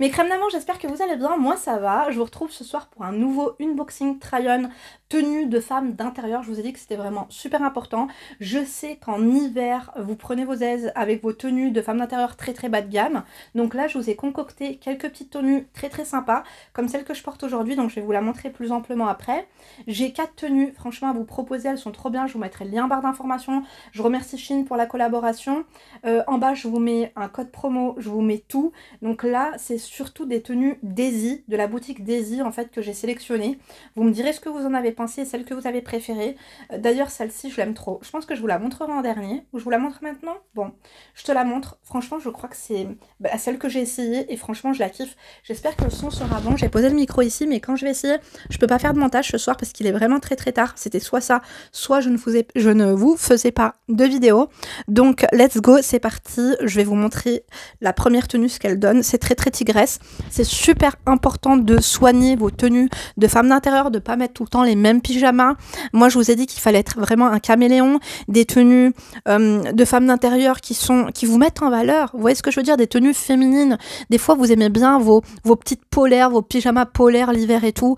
Mes crèmes d'amour, j'espère que vous allez bien, moi ça va. Je vous retrouve ce soir pour un nouveau unboxing try-on tenue de femme d'intérieur. Je vous ai dit que c'était vraiment super important. Je sais qu'en hiver, vous prenez vos aises avec vos tenues de femme d'intérieur très très bas de gamme. Donc là, je vous ai concocté quelques petites tenues très très sympas, comme celle que je porte aujourd'hui, donc je vais vous la montrer plus amplement après. J'ai 4 tenues, franchement à vous proposer, elles sont trop bien. Je vous mettrai le lien en barre d'informations. Je remercie Chine pour la collaboration. En bas, je vous mets un code promo, je vous mets tout. Donc là, c'est surtout des tenues Daisy, de la boutique Daisy en fait que j'ai sélectionnées. Vous me direz ce que vous en avez pensé, celle que vous avez préférée. D'ailleurs, celle-ci, je l'aime trop. Je pense que je vous la montrerai en dernier. Ou je vous la montre maintenant? Bon, je te la montre. Franchement, je crois que c'est celle que j'ai essayée et franchement, je la kiffe. J'espère que le son sera bon. J'ai posé le micro ici, mais quand je vais essayer, je peux pas faire de montage ce soir parce qu'il est vraiment très très tard. C'était soit ça, soit je ne vous faisais pas de vidéo. Donc, let's go, c'est parti. Je vais vous montrer la première tenue, ce qu'elle donne. C'est très très tigresse. C'est super important de soigner vos tenues de femme d'intérieur, de pas mettre tout le temps les mêmes pyjamas. Moi, je vous ai dit qu'il fallait être vraiment un caméléon, des tenues de femme d'intérieur qui vous mettent en valeur. Vous voyez ce que je veux dire? Des tenues féminines. Des fois, vous aimez bien vos petites polaires, vos pyjamas polaires l'hiver et tout.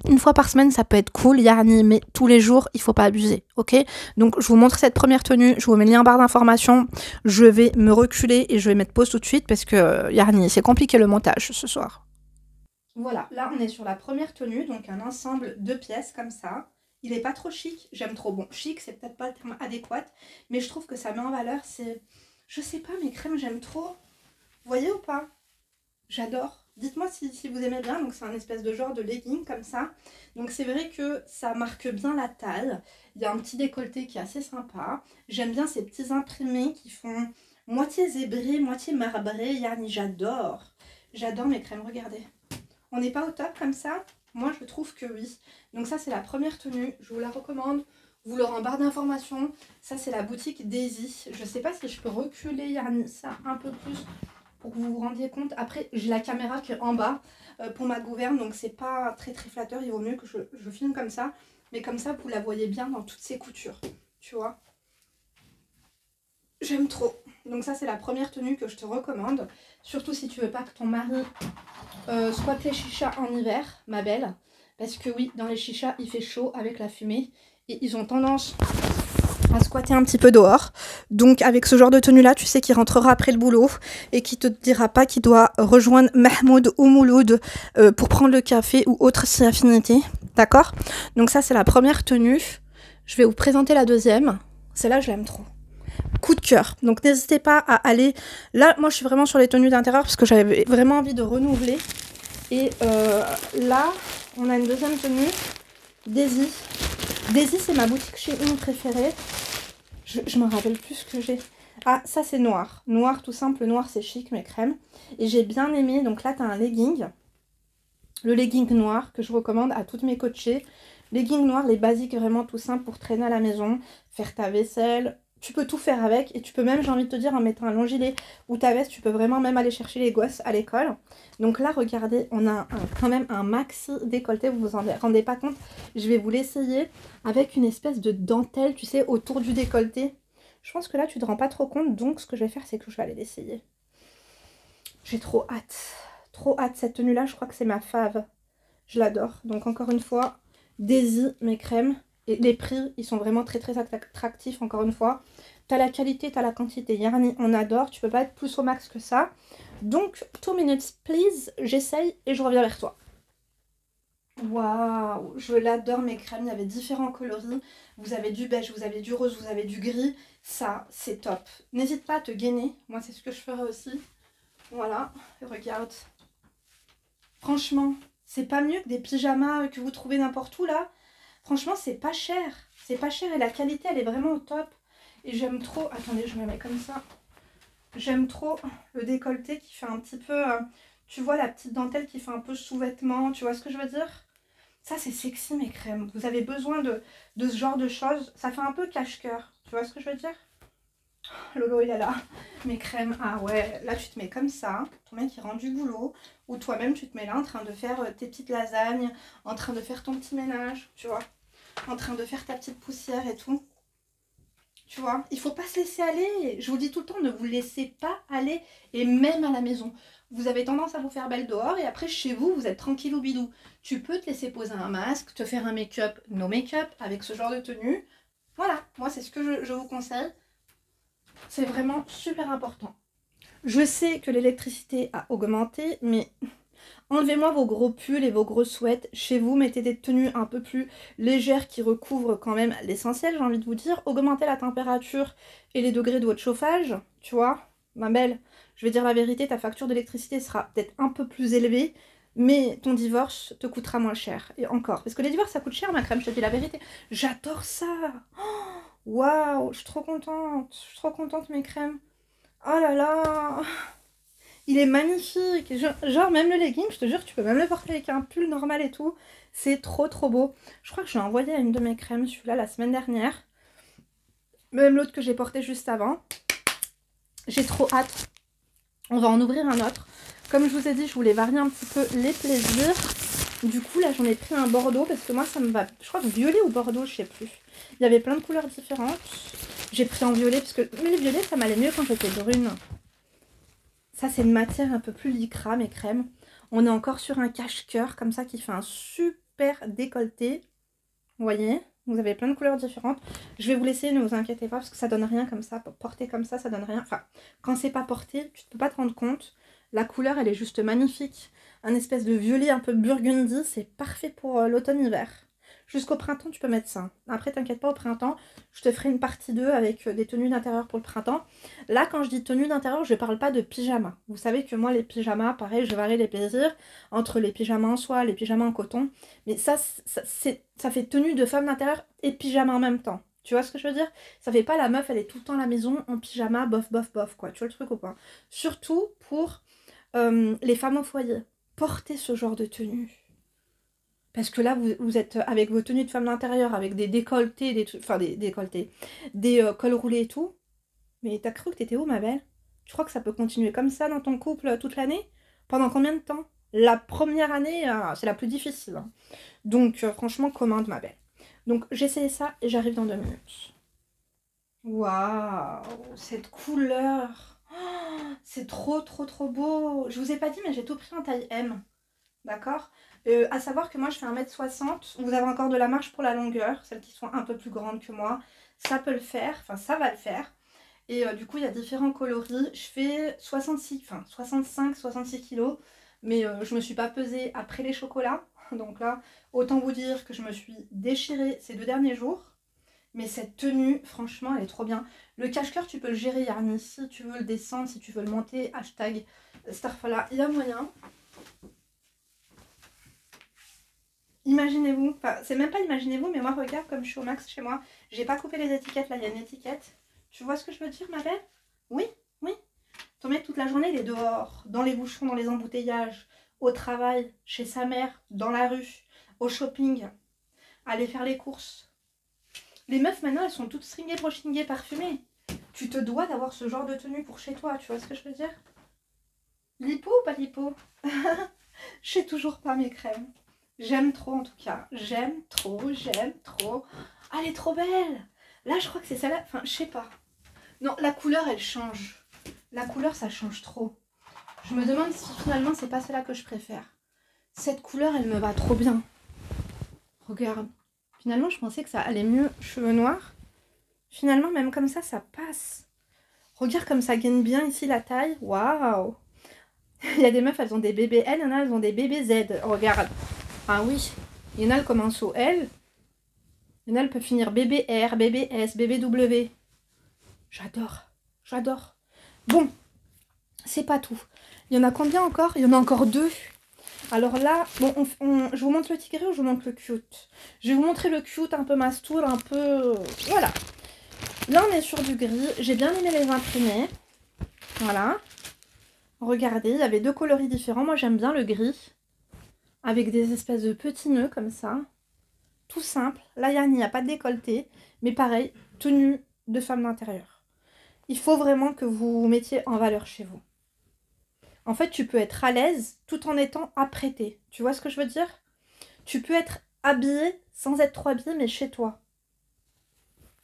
Une fois par semaine, ça peut être cool, Yarni, mais tous les jours, il faut pas abuser, ok? Donc, je vous montre cette première tenue. Je vous mets le lien en barre d'informations. Je vais me reculer et je vais mettre pause tout de suite parce que, Yarni, c'est compliqué le montage ce soir. Voilà, là on est sur la première tenue, donc un ensemble de pièces comme ça. Il est pas trop chic, j'aime trop. Bon, chic c'est peut-être pas le terme adéquat, mais je trouve que ça met en valeur, c'est... Je sais pas, mes crèmes j'aime trop. Vous voyez ou pas? J'adore. Dites-moi si vous aimez bien, donc c'est un espèce de genre de legging comme ça. Donc c'est vrai que ça marque bien la taille. Il y a un petit décolleté qui est assez sympa. J'aime bien ces petits imprimés qui font moitié zébré, moitié marbré. Yarni, j'adore. J'adore mes crèmes, regardez. On n'est pas au top comme ça? Moi, je trouve que oui. Donc ça, c'est la première tenue. Je vous la recommande. Vous l'aurez en barre d'informations. Ça, c'est la boutique Daisy. Je ne sais pas si je peux reculer, Yarni, ça un peu plus pour que vous vous rendiez compte. Après, j'ai la caméra qui est en bas pour ma gouverne. Donc, c'est pas très, très flatteur. Il vaut mieux que je filme comme ça. Mais comme ça, vous la voyez bien dans toutes ses coutures. Tu vois? J'aime trop. Donc ça, c'est la première tenue que je te recommande. Surtout si tu veux pas que ton mari squatte les chichas en hiver, ma belle. Parce que oui, dans les chichas, il fait chaud avec la fumée. Et ils ont tendance à squatter un petit peu dehors. Donc avec ce genre de tenue-là, tu sais qu'il rentrera après le boulot et qu'il te dira pas qu'il doit rejoindre Mahmoud ou Mouloud pour prendre le café ou autre si affinité. D'accord? Donc ça, c'est la première tenue. Je vais vous présenter la deuxième. Celle-là, je l'aime trop. Coup de cœur. Donc n'hésitez pas à aller... Là, moi, je suis vraiment sur les tenues d'intérieur parce que j'avais vraiment envie de renouveler. Et là, on a une deuxième tenue. Daisy. Daisy, c'est ma boutique chez une préférée. Je me rappelle plus ce que j'ai. Ah, ça, c'est noir. Noir, tout simple. Noir, c'est chic, mes crèmes. Et j'ai bien aimé. Donc là, tu as un legging. Le legging noir que je recommande à toutes mes coachées. Legging noir, les basiques vraiment tout simples pour traîner à la maison, faire ta vaisselle. Tu peux tout faire avec et tu peux même, j'ai envie de te dire, en mettant un long gilet ou ta veste, tu peux vraiment même aller chercher les gosses à l'école. Donc là, regardez, on a quand même un maxi décolleté, vous vous en rendez pas compte. Je vais vous l'essayer avec une espèce de dentelle, tu sais, autour du décolleté. Je pense que là, tu te rends pas trop compte, donc ce que je vais faire, c'est que je vais aller l'essayer. J'ai trop hâte. Trop hâte, cette tenue-là, je crois que c'est ma fave. Je l'adore. Donc encore une fois, Daisy, mes crèmes. Et les prix, ils sont vraiment très très attractifs, encore une fois. T'as la qualité, t'as la quantité. Yarni, on adore. Tu peux pas être plus au max que ça. Donc, 2 minutes, please. J'essaye et je reviens vers toi. Waouh, je l'adore mes crèmes. Il y avait différents coloris. Vous avez du beige, vous avez du rose, vous avez du gris. Ça, c'est top. N'hésite pas à te gainer. Moi, c'est ce que je ferai aussi. Voilà, regarde. Franchement, c'est pas mieux que des pyjamas que vous trouvez n'importe où là. Franchement, c'est pas cher. C'est pas cher et la qualité, elle est vraiment au top. Et j'aime trop... Attendez, je me mets comme ça. J'aime trop le décolleté qui fait un petit peu... tu vois, la petite dentelle qui fait un peu sous-vêtement. Tu vois ce que je veux dire? Ça, c'est sexy, mes crèmes. Vous avez besoin de ce genre de choses. Ça fait un peu cache-cœur. Tu vois ce que je veux dire? Lolo, il est là. Mes crèmes. Ah ouais, là, tu te mets comme ça. Ton mec, il rend du boulot. Ou toi-même, tu te mets là en train de faire tes petites lasagnes, en train de faire ton petit ménage, tu vois. En train de faire ta petite poussière et tout. Tu vois, il faut pas se laisser aller. Je vous dis tout le temps, ne vous laissez pas aller. Et même à la maison, vous avez tendance à vous faire belle dehors et après chez vous, vous êtes tranquille ou bidou. Tu peux te laisser poser un masque, te faire un make-up, no make-up, avec ce genre de tenue. Voilà, moi c'est ce que je vous conseille. C'est vraiment super important. Je sais que l'électricité a augmenté, mais enlevez-moi vos gros pulls et vos gros sweats. Chez vous, mettez des tenues un peu plus légères qui recouvrent quand même l'essentiel, j'ai envie de vous dire. Augmentez la température et les degrés de votre chauffage, tu vois. Ma belle, je vais dire la vérité, ta facture d'électricité sera peut-être un peu plus élevée, mais ton divorce te coûtera moins cher. Et encore, parce que les divorces, ça coûte cher, ma crème, je te dis la vérité. J'adore ça. Waouh, je suis trop contente. Je suis trop contente, mes crèmes. Oh là là. Il est magnifique. Genre, même le legging, je te jure, tu peux même le porter avec un pull normal et tout. C'est trop, trop beau. Je crois que je l'ai envoyé à une de mes crèmes, celui-là, la semaine dernière. Même l'autre que j'ai porté juste avant. J'ai trop hâte. On va en ouvrir un autre. Comme je vous ai dit, je voulais varier un petit peu les plaisirs. Du coup, là, j'en ai pris un bordeaux parce que moi, ça me va. Je crois que violet ou bordeaux, je sais plus. Il y avait plein de couleurs différentes. J'ai pris en violet parce que... Mais le violet, ça m'allait mieux quand j'étais brune. Ça, c'est une matière un peu plus lycra, mes crèmes. On est encore sur un cache-cœur comme ça qui fait un super décolleté. Vous voyez, vous avez plein de couleurs différentes. Je vais vous laisser, ne vous inquiétez pas, parce que ça donne rien comme ça. Porter comme ça donne rien. Enfin, quand c'est pas porté, tu ne peux pas te rendre compte. La couleur, elle est juste magnifique. Un espèce de violet un peu burgundy, c'est parfait pour l'automne-hiver. Jusqu'au printemps, tu peux mettre ça. Après, t'inquiète pas, au printemps, je te ferai une partie 2 avec des tenues d'intérieur pour le printemps. Là, quand je dis tenue d'intérieur, je parle pas de pyjama. Vous savez que moi, les pyjamas, pareil, je varie les plaisirs entre les pyjamas en soie, les pyjamas en coton. Mais ça fait tenue de femme d'intérieur et pyjama en même temps. Tu vois ce que je veux dire? Ça fait pas la meuf, elle est tout le temps à la maison en pyjama, bof, bof, bof, quoi. Tu vois le truc ou pas? Surtout pour les femmes au foyer. Portez ce genre de tenue. Parce que là, vous êtes avec vos tenues de femme d'intérieur, avec des décolletés, des trucs, enfin des décolletés, des cols roulés et tout. Mais t'as cru que t'étais où, ma belle? Tu crois que ça peut continuer comme ça dans ton couple toute l'année? Pendant combien de temps? La première année, c'est la plus difficile, hein. Donc, franchement, commande, ma belle. Donc, j'ai essayé ça et j'arrive dans 2 minutes. Waouh, cette couleur. Oh, c'est trop, trop, trop beau. Je vous ai pas dit, mais j'ai tout pris en taille M. D'accord? À savoir que moi je fais 1m60, vous avez encore de la marge pour la longueur, celles qui sont un peu plus grandes que moi, ça peut le faire, enfin ça va le faire. Et du coup il y a différents coloris, je fais 65-66 kilos, mais je me suis pas pesée après les chocolats, donc là autant vous dire que je me suis déchirée ces 2 derniers jours. Mais cette tenue, franchement, elle est trop bien. Le cache-cœur, tu peux le gérer, Yarni, si tu veux le descendre, si tu veux le monter, hashtag Starfala, il y a moyen. Imaginez-vous, enfin c'est même pas imaginez-vous, mais moi regarde comme je suis au max chez moi, j'ai pas coupé les étiquettes, là il y a une étiquette. Tu vois ce que je veux dire, ma belle? Oui, oui. Ton mec toute la journée il est dehors, dans les bouchons, dans les embouteillages, au travail, chez sa mère, dans la rue, au shopping, aller faire les courses. Les meufs maintenant elles sont toutes stringées, brushingées, parfumées. Tu te dois d'avoir ce genre de tenue pour chez toi, tu vois ce que je veux dire? Lipo ou pas lipo? Je sais toujours pas mes crèmes. J'aime trop en tout cas. J'aime trop, j'aime trop. Ah, elle est trop belle. Là, je crois que c'est celle-là. Enfin, je sais pas. Non, la couleur, elle change. La couleur, ça change trop. Je me demande si finalement, c'est pas celle-là que je préfère. Cette couleur, elle me va trop bien. Regarde. Finalement, je pensais que ça allait mieux cheveux noirs. Finalement, même comme ça passe. Regarde comme ça gagne bien ici la taille. Waouh. Il y a des meufs, elles ont des bébés L, il y en a, elles ont des bébés Z. Regarde. Ah oui, il y en a, elles commencent au L. Il y en a, elles peuvent finir bébé R, bébé S, bébé W. J'adore, j'adore. Bon, c'est pas tout. Il y en a combien encore? Il y en a encore 2. Alors là, bon, je vous montre le tigré ou je vous montre le cute? Je vais vous montrer le cute, un peu mastour, un peu... Voilà. Là, on est sur du gris. J'ai bien aimé les imprimer. Voilà. Regardez, il y avait 2 coloris différents. Moi, j'aime bien le gris. Avec des espèces de petits nœuds comme ça. Tout simple. Là, il n'y a pas de décolleté. Mais pareil, tenue de femme d'intérieur. Il faut vraiment que vous vous mettiez en valeur chez vous. En fait, tu peux être à l'aise tout en étant apprêtée. Tu vois ce que je veux dire? Tu peux être habillée sans être trop habillée, mais chez toi.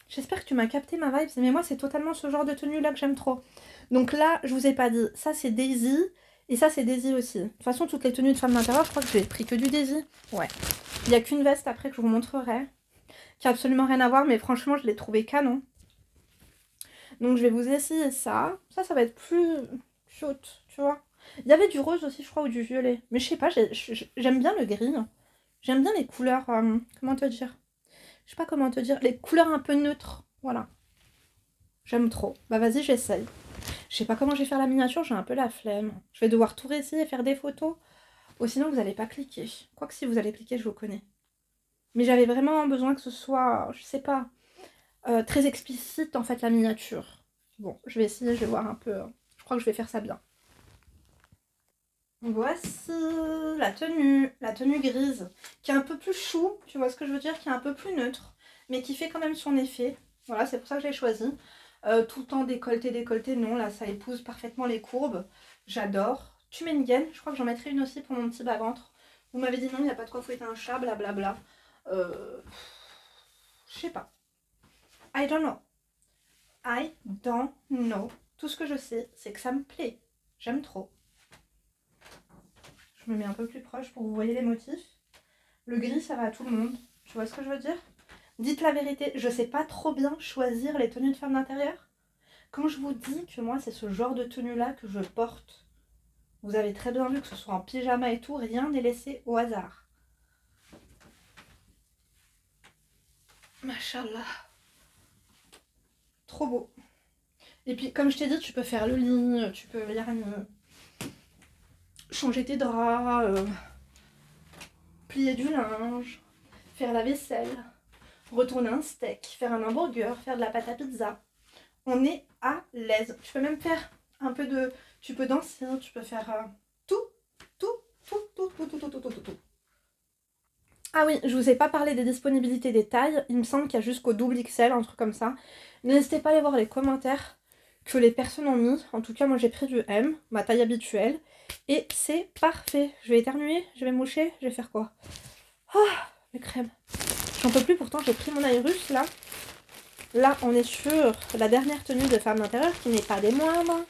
J'espère que tu m'as capté ma vibe, mais moi c'est totalement ce genre de tenue là que j'aime trop. Donc là, je vous ai pas dit, ça c'est Daisy, et ça c'est Daisy aussi. De toute façon, toutes les tenues de femme d'intérieur, je crois que j'ai pris que du Daisy. Ouais. Il n'y a qu'une veste après que je vous montrerai, qui a absolument rien à voir, mais franchement je l'ai trouvé canon. Donc je vais vous essayer ça. Ça va être plus cute, tu vois. Il y avait du rose aussi, je crois, ou du violet. Mais je sais pas, j'aime bien le gris. J'aime bien les couleurs, comment te dire? Je sais pas comment te dire, les couleurs un peu neutres, voilà. J'aime trop. Bah vas-y, j'essaye. Je sais pas comment je vais faire la miniature, j'ai un peu la flemme. Je vais devoir tout réessayer et faire des photos. Ou sinon, vous n'allez pas cliquer. Quoique si vous allez cliquer, je vous connais. Mais j'avais vraiment besoin que ce soit, je sais pas, très explicite en fait la miniature. Bon, je vais essayer, je vais voir un peu. Je crois que je vais faire ça bien. Voici la tenue grise, qui est un peu plus chou, tu vois ce que je veux dire, qui est un peu plus neutre, mais qui fait quand même son effet. Voilà, c'est pour ça que je l'ai choisi. Tout en décolleté, non, là ça épouse parfaitement les courbes. J'adore. Tu mets une gaine, je crois que j'en mettrai une aussi pour mon petit bas-ventre. Vous m'avez dit non, il n'y a pas de quoi fouetter un chat, blablabla. Je sais pas. I don't know. I don't know. Tout ce que je sais, c'est que ça me plaît. J'aime trop. Je me mets un peu plus proche pour que vous voyez les motifs. Le gris, ça va à tout le monde. Tu vois ce que je veux dire? Dites la vérité, je sais pas trop bien choisir les tenues de femme d'intérieur. Quand je vous dis que moi, c'est ce genre de tenue-là que je porte, vous avez très bien vu que ce soit en pyjama et tout, rien n'est laissé au hasard. Machallah. Trop beau. Et puis, comme je t'ai dit, tu peux faire le lit, tu peux changer tes draps, plier du linge, faire la vaisselle, retourner un steak, faire un hamburger, faire de la pâte à pizza. On est à l'aise. Tu peux même faire un peu de... Tu peux danser, tu peux faire tout. Ah oui, je vous ai pas parlé des disponibilités des tailles. Il me semble qu'il y a jusqu'au double XL, un truc comme ça. N'hésitez pas à aller voir les commentaires que les personnes ont mis. En tout cas, moi j'ai pris du M, ma taille habituelle. Et c'est parfait. Je vais éternuer, je vais moucher, je vais faire quoi? Ah, les crèmes. J'en peux plus, pourtant j'ai pris mon Airus là. Là, on est sur la dernière tenue de femme d'intérieur qui n'est pas des moindres.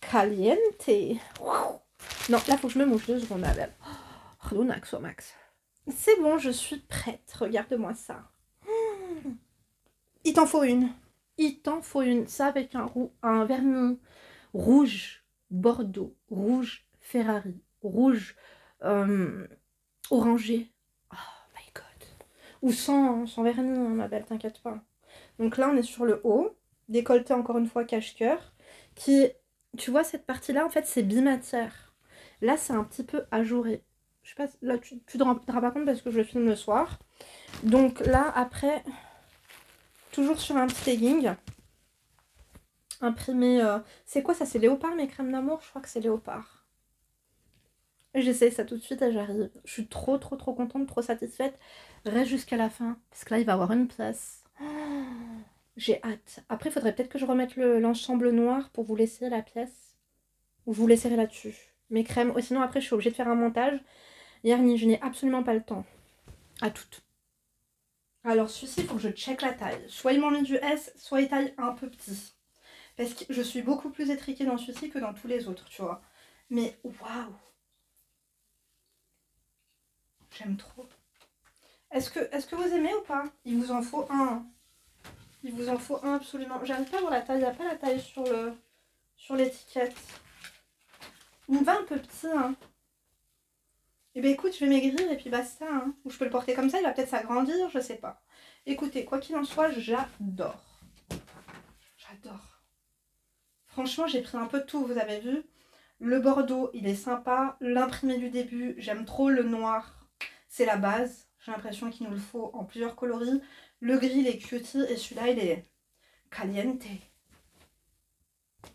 Caliente. Non, là, faut que je me mouche 2 secondes, Abel. Relax, max. C'est bon, je suis prête. Regarde-moi ça. Il t'en faut une. Il t'en faut une. Ça avec un vernis rouge Bordeaux, rouge Ferrari, rouge orangé. Oh my god. Ou sans vernis, hein, ma belle, t'inquiète pas. Donc là, on est sur le haut. Décolleté, encore une fois, cache-cœur. Qui, tu vois, cette partie-là, en fait, c'est bimatière. Là, c'est un petit peu ajouré. Je sais pas, là, tu te rendras pas compte parce que je le filme le soir. Donc là, après, toujours sur un petit legging. Imprimé, c'est quoi ça? C'est léopard, mes crèmes d'amour? Je crois que c'est léopard. J'essaye ça tout de suite et j'arrive. Je suis trop contente, trop satisfaite. Reste jusqu'à la fin, parce que là, il va y avoir une place. Oh, j'ai hâte. Après, il faudrait peut-être que je remette l'ensemble noir pour vous laisser la pièce. Ou je vous laisserai là-dessus. Mes crèmes. Oh, sinon, après, je suis obligée de faire un montage. Yarni, je n'ai absolument pas le temps. À toutes. Alors, celui-ci, il faut que je check la taille. Soit il m'en met du S, soit il taille un peu petit. Parce que je suis beaucoup plus étriquée dans celui-ci que dans tous les autres, tu vois. Mais waouh! J'aime trop. Est-ce que vous aimez ou pas? Il vous en faut un. Il vous en faut un absolument. J'arrive pas à voir la taille. Il n'y a pas la taille sur l'étiquette. Il me va un peu petit, hein. Eh bien écoute, je vais maigrir et puis basta, hein. Ou je peux le porter comme ça, il va peut-être s'agrandir, je sais pas. Écoutez, quoi qu'il en soit, j'adore. J'adore. Franchement, j'ai pris un peu de tout, vous avez vu. Le bordeaux, il est sympa. L'imprimé du début, j'aime trop le noir. C'est la base. J'ai l'impression qu'il nous le faut en plusieurs coloris. Le gris, il est cutie. Et celui-là, il est caliente.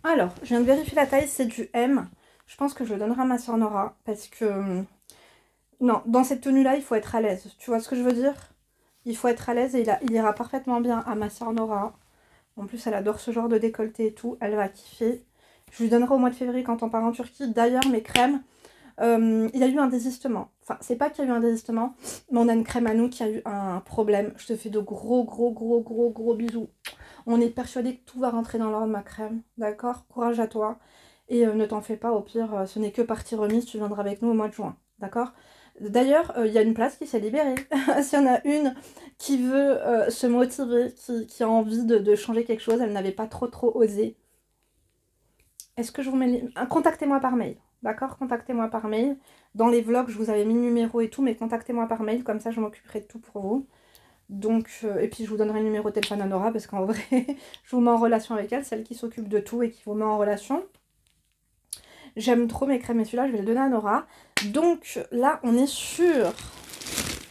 Alors, je viens de vérifier la taille, c'est du M. Je pense que je le donnerai à ma soeur Nora. Parce que... Non, dans cette tenue-là, il faut être à l'aise. Tu vois ce que je veux dire? Il faut être à l'aise et il ira parfaitement bien à ma soeur Nora. En plus, elle adore ce genre de décolleté et tout. Elle va kiffer. Je lui donnerai au mois de février quand on part en Turquie. D'ailleurs, mes crèmes, Il y a eu un désistement. Enfin, c'est pas qu'il y a eu un désistement, mais on a une crème à nous qui a eu un problème. Je te fais de gros bisous. On est persuadé que tout va rentrer dans l'ordre, ma crème. D'accord? Courage à toi. Et ne t'en fais pas, au pire, ce n'est que partie remise, tu viendras avec nous au mois de juin. D'accord? D'ailleurs, il y a une place qui s'est libérée. S'il y en a une qui veut se motiver, qui a envie de changer quelque chose, elle n'avait pas trop osé. Est-ce que je vous mets... Contactez-moi par mail. D'accord? Contactez-moi par mail. Dans les vlogs, je vous avais mis le numéro et tout, mais contactez-moi par mail, comme ça je m'occuperai de tout pour vous. Donc, et puis je vous donnerai le numéro de téléphone à Nora, parce qu'en vrai, je vous mets en relation avec elle, celle qui s'occupe de tout et qui vous met en relation. J'aime trop mes crèmes et celui-là, je vais le donner à Nora. Donc là, on est sur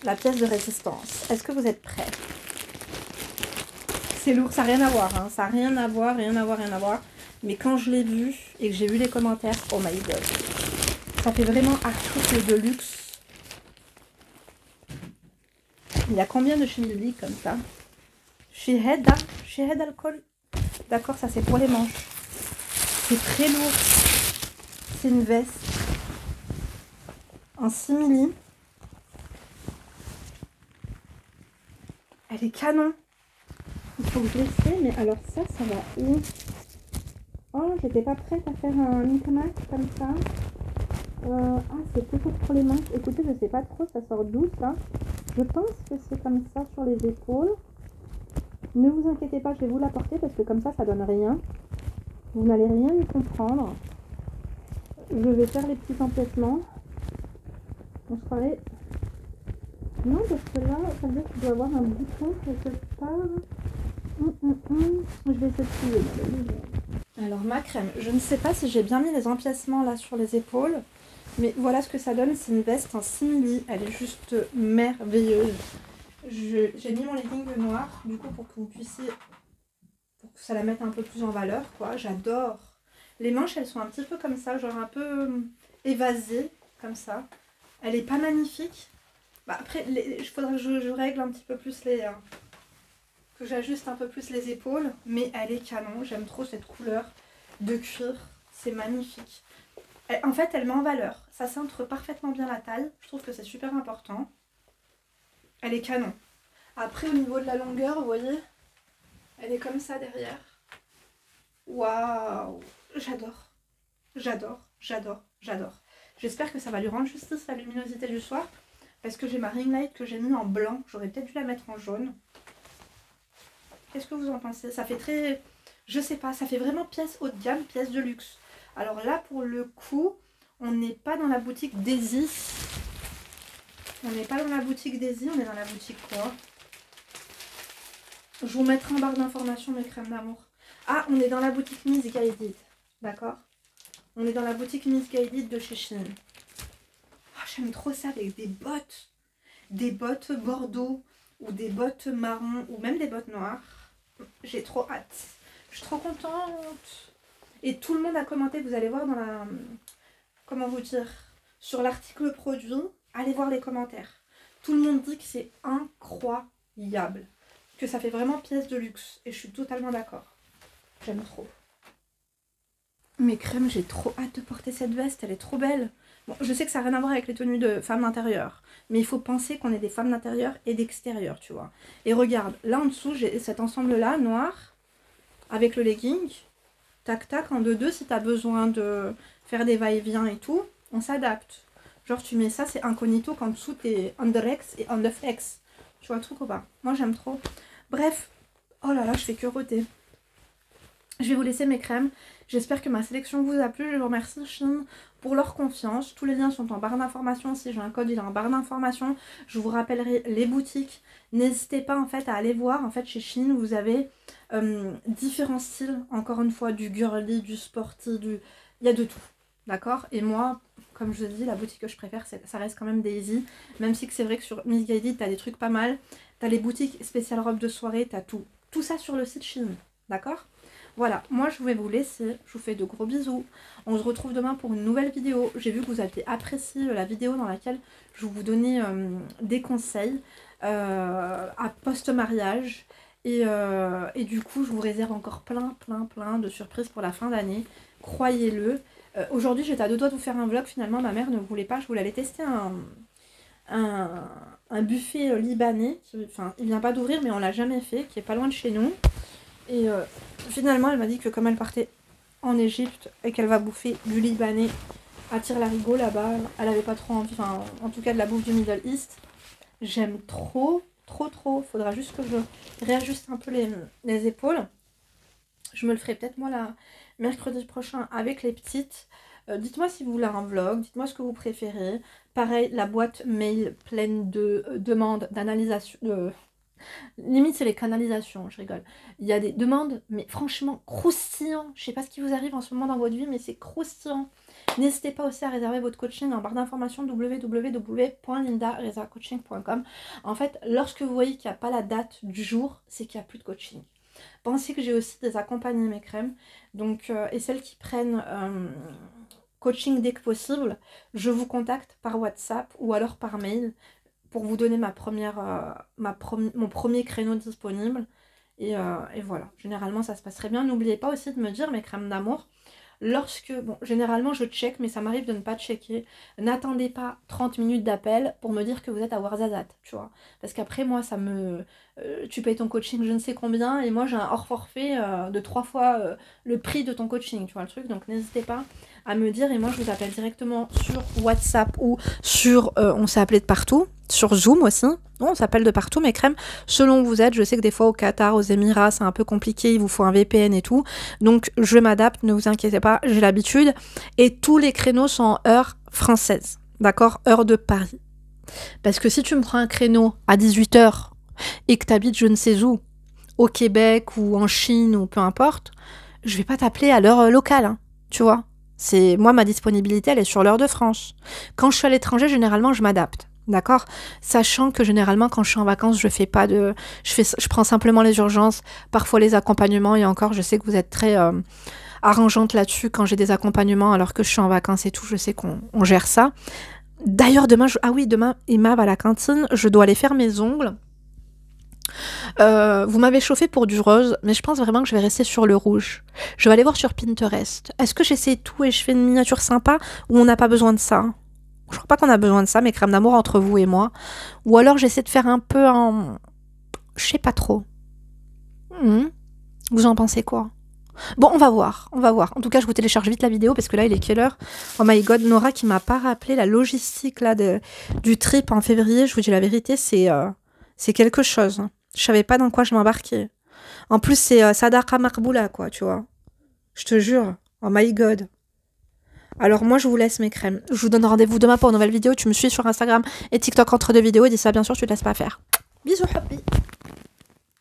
la pièce de résistance. Est-ce que vous êtes prêts? C'est lourd, ça n'a rien à voir, hein. Ça n'a rien à voir. Mais quand je l'ai vu et que j'ai vu les commentaires, oh my god. Ça fait vraiment article de luxe. Il y a combien de chenilles comme ça? Shehead alcool. D'accord, ça c'est pour les manches. C'est très lourd. C'est une veste en simili. Elle est canon. Il faut que je l'essaie, mais alors ça va où? Oh, j'étais pas prête à faire un micmac comme ça. Ah, c'est plutôt pour les manches. Écoutez, je sais pas trop, ça sort d'où ça? Je pense que c'est comme ça sur les épaules. Ne vous inquiétez pas, je vais vous la porter parce que comme ça donne rien. Vous n'allez rien y comprendre. Je vais faire les petits empiècements. On se croirait... Non, parce que là, ça veut dire qu'il doit y avoir un bouton quelque part. Je vais essayer de... Alors, ma crème, je ne sais pas si j'ai bien mis les empiècements là sur les épaules. Mais voilà ce que ça donne, c'est une veste en simili. Elle est juste merveilleuse. J'ai mis mon legging noir, du coup, pour que vous puissiez... Pour que ça la mette un peu plus en valeur, quoi. J'adore. Les manches, elles sont un petit peu comme ça, genre un peu évasées, comme ça. Elle est pas magnifique. Bah, après, il faudra que je règle un petit peu plus les... que j'ajuste un peu plus les épaules. Mais elle est canon. J'aime trop cette couleur de cuir. C'est magnifique. En fait, elle met en valeur. Ça cintre parfaitement bien la taille. Je trouve que c'est super important. Elle est canon. Après, au niveau de la longueur, vous voyez, elle est comme ça derrière. Waouh! J'adore. J'espère que ça va lui rendre justice, la luminosité du soir. Parce que j'ai ma ring light que j'ai mis en blanc. J'aurais peut-être dû la mettre en jaune. Qu'est-ce que vous en pensez? Ça fait très... Je sais pas, ça fait vraiment pièce haut de gamme, pièce de luxe. Alors là, pour le coup, on n'est pas dans la boutique Daisy. On n'est pas dans la boutique Daisy, on est dans la boutique quoi? Je vous mettrai en barre d'informations mes crèmes d'amour. Ah, on est dans la boutique Miss Guided. D'accord? On est dans la boutique Miss Guided de chez Shein. Oh, j'aime trop ça avec des bottes. Des bottes bordeaux ou des bottes marron ou même des bottes noires. J'ai trop hâte. Je suis trop contente. Et tout le monde a commenté, vous allez voir dans la... Comment vous dire? Sur l'article produit, allez voir les commentaires. Tout le monde dit que c'est incroyable. Que ça fait vraiment pièce de luxe. Et je suis totalement d'accord. J'aime trop. Mes crèmes, j'ai trop hâte de porter cette veste. Elle est trop belle. Bon, je sais que ça n'a rien à voir avec les tenues de femmes d'intérieur. Mais il faut penser qu'on est des femmes d'intérieur et d'extérieur, tu vois. Et regarde, là en dessous, j'ai cet ensemble-là, noir, avec le legging. Tac, tac, en 2-2, si tu as besoin de faire des va-et-vient et tout, on s'adapte. Genre, tu mets ça, c'est incognito, qu'en dessous, t'es underex et underflex. Tu vois le truc ou pas? Moi, j'aime trop. Bref, oh là là, je fais que roter. Je vais vous laisser mes crèmes. J'espère que ma sélection vous a plu. Je vous remercie Shein pour leur confiance. Tous les liens sont en barre d'information. Si j'ai un code, il est en barre d'information. Je vous rappellerai les boutiques. N'hésitez pas en fait à aller voir. En fait, chez Shein, vous avez différents styles. Encore une fois, du girly, du sporty, du... Il y a de tout. D'accord? Et moi, comme je vous dis, la boutique que je préfère, ça reste quand même Daisy. Même si c'est vrai que sur Miss Guided, t'as des trucs pas mal. T'as les boutiques spéciales robes de soirée, t'as tout. Tout ça sur le site Shein. D'accord? Voilà, moi je vais vous laisser, je vous fais de gros bisous. On se retrouve demain pour une nouvelle vidéo. J'ai vu que vous aviez apprécié la vidéo dans laquelle je vous donnais des conseils à post-mariage. Et du coup, je vous réserve encore plein de surprises pour la fin d'année. Croyez-le. Aujourd'hui, j'étais à deux doigts de vous faire un vlog. Finalement, ma mère ne voulait pas. Je voulais aller tester un buffet libanais. Enfin, il vient pas d'ouvrir, mais on l'a jamais fait, qui est pas loin de chez nous. Et finalement, elle m'a dit que comme elle partait en Égypte et qu'elle va bouffer du libanais à Tire-Larigot là-bas, elle avait pas trop envie, enfin, en tout cas de la bouffe du Middle East. J'aime trop. Faudra juste que je réajuste un peu les épaules. Je me le ferai peut-être moi là, mercredi prochain avec les petites. Dites-moi si vous voulez un vlog, dites-moi ce que vous préférez. Pareil, la boîte mail pleine de demandes d'analysation. Limite, c'est les canalisations, je rigole. Il y a des demandes, mais franchement, croustillant. Je sais pas ce qui vous arrive en ce moment dans votre vie, mais c'est croustillant. N'hésitez pas aussi à réserver votre coaching en barre d'informations www.lindarezacoaching.com. En fait, lorsque vous voyez qu'il n'y a pas la date du jour, c'est qu'il n'y a plus de coaching. Pensez que j'ai aussi des accompagnés mes crèmes. Donc, et celles qui prennent coaching dès que possible, je vous contacte par WhatsApp ou alors par mail pour vous donner mon premier créneau disponible. Et voilà, généralement ça se passe très bien. N'oubliez pas aussi de me dire mes crèmes d'amour. Lorsque, bon, généralement je check, mais ça m'arrive de ne pas checker. N'attendez pas 30 minutes d'appel pour me dire que vous êtes à Ouarzazate, tu vois. Parce qu'après, moi, ça me... tu payes ton coaching je ne sais combien, et moi j'ai un hors forfait de 3 fois le prix de ton coaching, tu vois le truc. Donc n'hésitez pas à me dire, et moi je vous appelle directement sur WhatsApp ou sur... on s'est appelé de partout, sur Zoom aussi. Non, on s'appelle de partout, mes crèmes, selon où vous êtes. Je sais que des fois au Qatar, aux Émirats, c'est un peu compliqué, il vous faut un VPN et tout. Donc je m'adapte, ne vous inquiétez pas, j'ai l'habitude. Et tous les créneaux sont en heure française, d'accord? Heure de Paris. Parce que si tu me prends un créneau à 18 h et que tu habites je ne sais où, au Québec ou en Chine ou peu importe, je vais pas t'appeler à l'heure locale, hein, tu vois. C'est moi, ma disponibilité, elle est sur l'heure de France. Quand je suis à l'étranger, généralement, je m'adapte. D'accord? Sachant que généralement, quand je suis en vacances, je fais pas de... Je prends simplement les urgences, parfois les accompagnements, et encore, je sais que vous êtes très arrangeante là-dessus quand j'ai des accompagnements alors que je suis en vacances et tout, je sais qu'on gère ça. D'ailleurs, demain, demain, Emma va à la cantine, je dois aller faire mes ongles. Vous m'avez chauffé pour du rose, mais je pense vraiment que je vais rester sur le rouge. Je vais aller voir sur Pinterest. Est-ce que j'essaie tout et je fais une miniature sympa, ou on n'a pas besoin de ça? Je crois pas qu'on a besoin de ça, mes crèmes d'amour entre vous et moi. Ou alors j'essaie de faire un peu en... Je sais pas trop. Vous en pensez quoi? Bon, on va voir, on va voir. En tout cas, je vous télécharge vite la vidéo parce que là, il est quelle heure? Oh my god, Nora qui m'a pas rappelé la logistique là du trip en février. Je vous dis la vérité, c'est quelque chose. Je savais pas dans quoi je m'embarquais. En plus, c'est Sadaqa Marboula, quoi, tu vois. Je te jure. Oh my god. Alors moi, je vous laisse mes crèmes. Je vous donne rendez-vous demain pour une nouvelle vidéo. Tu me suis sur Instagram et TikTok entre deux vidéos. Et dis ça, bien sûr, tu te laisses pas faire. Bisous, happy.